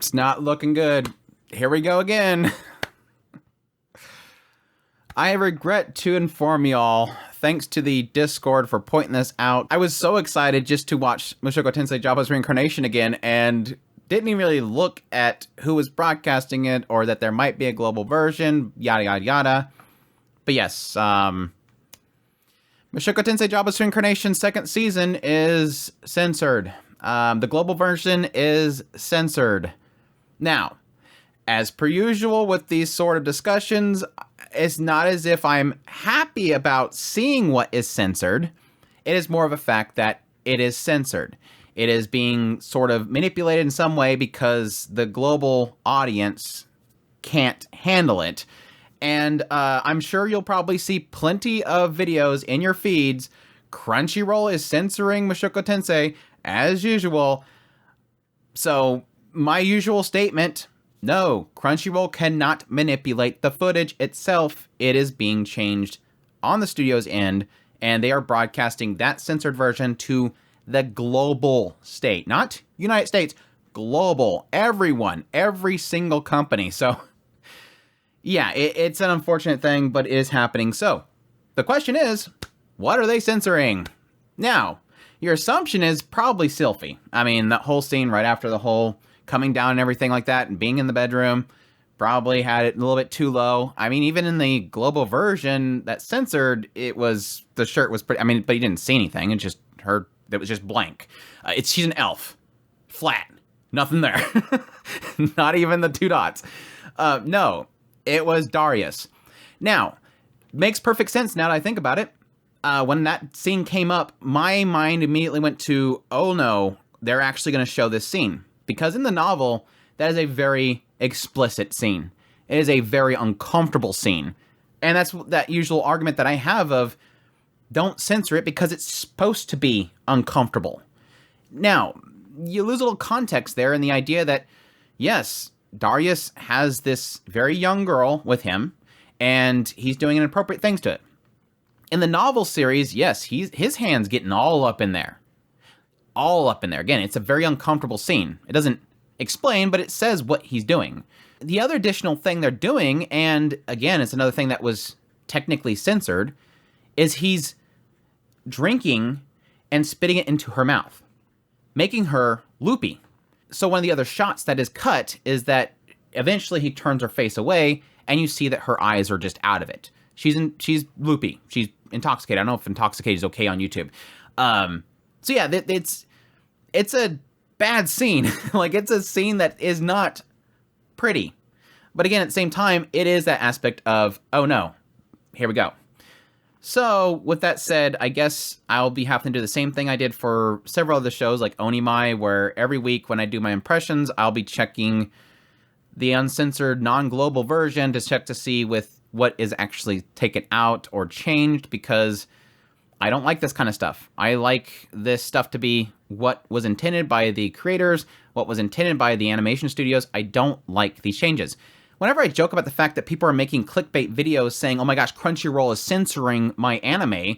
It's not looking good. Here we go again. I regret to inform y'all, thanks to the Discord for pointing this out, I was so excited just to watch Mushoku Tensei Jobless Reincarnation again, and didn't even really look at who was broadcasting it, or that there might be a global version, yada yada yada. But yes, Mushoku Tensei Jobless Reincarnation second season is censored. The global version is censored. Now, as per usual with these sort of discussions, it's not as if I'm happy about seeing what is censored. It is more of a fact that it is censored. It is being sort of manipulated in some way because the global audience can't handle it. And I'm sure you'll probably see plenty of videos in your feeds. Crunchyroll is censoring Mushoku Tensei as usual. So my usual statement, no, Crunchyroll cannot manipulate the footage itself. It is being changed on the studio's end, and they are broadcasting that censored version to the global state. Not United States, global. Everyone, every single company. So, yeah, it's an unfortunate thing, but it is happening. So, the question is, what are they censoring? Now, your assumption is probably Sylphie. I mean, that whole scene right after the whole coming down and everything like that and being in the bedroom probably had it a little bit too low. I mean, even in the global version that censored, it was, the shirt was pretty, I mean, but you didn't see anything. It's just her, it was just blank. She's an elf. Flat. Nothing there. Not even the 2 dots. No, it was Darius. Now, makes perfect sense now that I think about it. When that scene came up, my mind immediately went to, oh no, they're actually going to show this scene. Because in the novel, that is a very explicit scene. It is a very uncomfortable scene. And that's that usual argument that I have of, don't censor it because it's supposed to be uncomfortable. Now, you lose a little context there in the idea that, yes, Darius has this very young girl with him, and he's doing inappropriate things to it. In the novel series, yes, his hand's getting all up in there. All up in there. Again, it's a very uncomfortable scene. It doesn't explain, but it says what he's doing. The other additional thing they're doing, and again, it's another thing that was technically censored, is he's drinking and spitting it into her mouth, making her loopy. So one of the other shots that is cut is that eventually he turns her face away, and you see that her eyes are just out of it. She's loopy. She's intoxicated. I don't know if intoxicated is okay on YouTube. So yeah, it's a bad scene. Like, it's a scene that is not pretty. But again, at the same time, it is that aspect of, oh no, here we go. So with that said, I guess I'll be having to do the same thing I did for several other shows like Onimai, where every week when I do my impressions, I'll be checking the uncensored non-global version to check to see with what is actually taken out or changed, because I don't like this kind of stuff. I like this stuff to be what was intended by the creators, what was intended by the animation studios. I don't like these changes. Whenever I joke about the fact that people are making clickbait videos saying, oh my gosh, Crunchyroll is censoring my anime,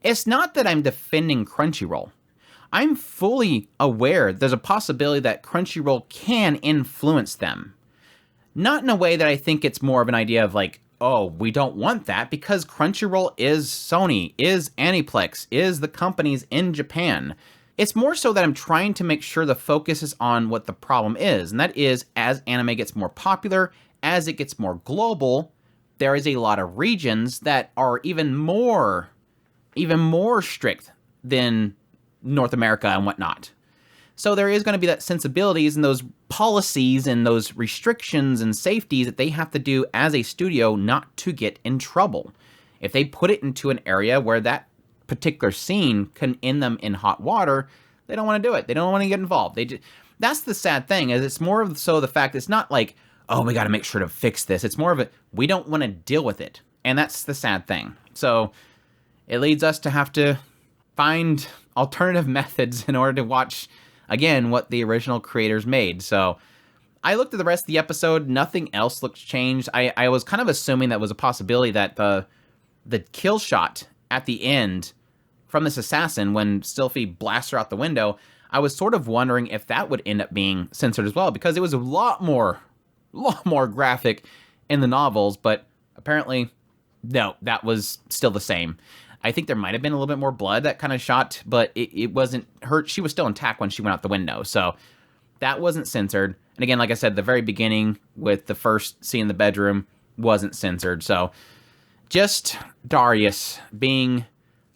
it's not that I'm defending Crunchyroll. I'm fully aware there's a possibility that Crunchyroll can influence them. Not in a way that I think it's more of an idea of like, oh, we don't want that, because Crunchyroll is Sony, is Aniplex, is the companies in Japan. It's more so that I'm trying to make sure the focus is on what the problem is, and that is, as anime gets more popular, as it gets more global, there is a lot of regions that are even more strict than North America and whatnot. So there is going to be that sensibilities and those policies and those restrictions and safeties that they have to do as a studio not to get in trouble. If they put it into an area where that particular scene can end them in hot water, they don't want to do it. They don't want to get involved. That's the sad thing, is it's more of so the fact it's not like, oh, we got to make sure to fix this. It's more of a, we don't want to deal with it. And that's the sad thing. So it leads us to have to find alternative methods in order to watch, again, what the original creators made. So I looked at the rest of the episode. Nothing else looks changed. I was kind of assuming that was a possibility that the kill shot at the end from this assassin when Sylphie blasts her out the window, I was sort of wondering if that would end up being censored as well, because it was a lot more graphic in the novels, but apparently, no, that was still the same. I think there might have been a little bit more blood that kind of shot, but it wasn't hurt. She was still intact when she went out the window, so that wasn't censored. And again, like I said, the very beginning with the first scene in the bedroom wasn't censored, so just Darius being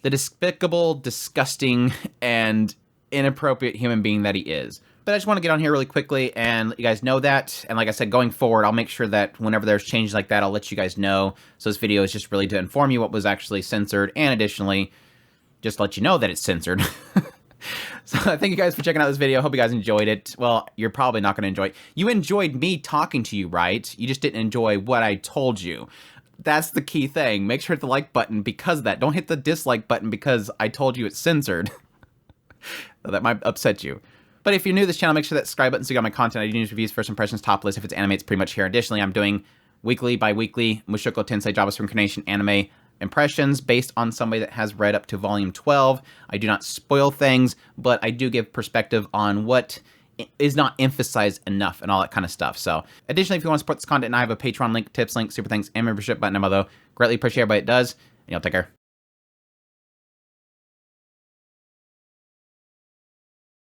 the despicable, disgusting, and inappropriate human being that he is. But I just want to get on here really quickly and let you guys know that. And like I said, going forward, I'll make sure that whenever there's changes like that, I'll let you guys know. So this video is just really to inform you what was actually censored, and additionally, just let you know that it's censored. So thank you guys for checking out this video. Hope you guys enjoyed it. Well, you're probably not going to enjoy it. You enjoyed me talking to you, right? You just didn't enjoy what I told you. That's the key thing. Make sure to hit the like button because of that. Don't hit the dislike button because I told you it's censored. That might upset you. But if you're new to this channel, make sure that subscribe button so you got my content. I do news, reviews, first impressions, top list. If it's anime, it's pretty much here. Additionally, I'm doing weekly, bi-weekly Mushoku Tensei Jobless Reincarnation anime impressions based on somebody that has read up to volume 12. I do not spoil things, but I do give perspective on what is not emphasized enough and all that kind of stuff. So additionally, if you want to support this content, I have a Patreon link, tips link, super thanks, and membership button, although greatly appreciate everybody it does. And y'all take care.